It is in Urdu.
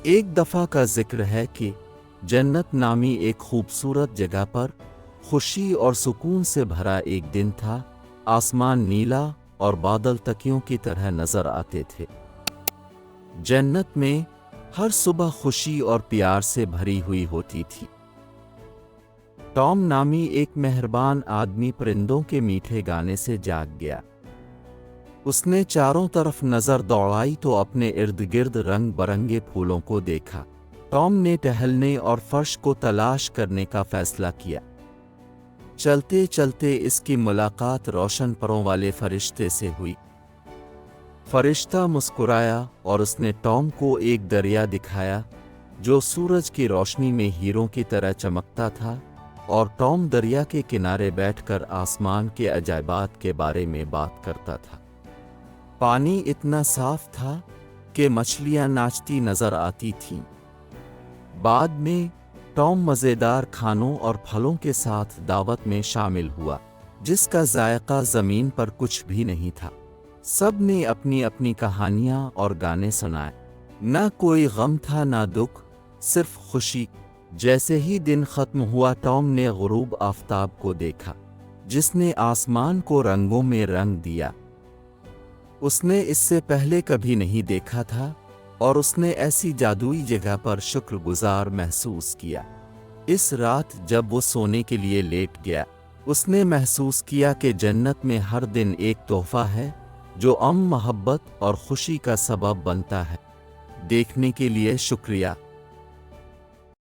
ایک دفعہ کا ذکر ہے کہ جنت نامی ایک خوبصورت جگہ پر خوشی اور سکون سے بھرا ایک دن تھا۔ آسمان نیلا اور بادل تکیوں کی طرح نظر آتے تھے۔ جنت میں ہر صبح خوشی اور پیار سے بھری ہوئی ہوتی تھی۔ ٹام نامی ایک مہربان آدمی پرندوں کے میٹھے گانے سے جاگ گیا۔ اس نے چاروں طرف نظر دوڑائی تو اپنے ارد گرد رنگ برنگے پھولوں کو دیکھا۔ ٹام نے ٹہلنے اور فرش کو تلاش کرنے کا فیصلہ کیا۔ چلتے چلتے اس کی ملاقات روشن پروں والے فرشتے سے ہوئی۔ فرشتہ مسکرایا اور اس نے ٹام کو ایک دریا دکھایا جو سورج کی روشنی میں ہیروں کی طرح چمکتا تھا، اور ٹام دریا کے کنارے بیٹھ کر آسمان کے عجائبات کے بارے میں بات کرتا تھا۔ پانی اتنا صاف تھا کہ مچھلیاں ناچتی نظر آتی تھیں۔ بعد میں ٹام مزیدار کھانوں اور پھلوں کے ساتھ دعوت میں شامل ہوا جس کا ذائقہ زمین پر کچھ بھی نہیں تھا۔ سب نے اپنی اپنی کہانیاں اور گانے سنائے۔ نہ کوئی غم تھا نہ دکھ، صرف خوشی۔ جیسے ہی دن ختم ہوا ٹام نے غروب آفتاب کو دیکھا جس نے آسمان کو رنگوں میں رنگ دیا۔ اس نے اس سے پہلے کبھی نہیں دیکھا تھا اور اس نے ایسی جادوئی جگہ پر شکر گزار محسوس کیا۔ اس رات جب وہ سونے کے لیے لیٹ گیا، اس نے محسوس کیا کہ جنت میں ہر دن ایک تحفہ ہے جو محبت اور خوشی کا سبب بنتا ہے۔ دیکھنے کے لیے شکریہ۔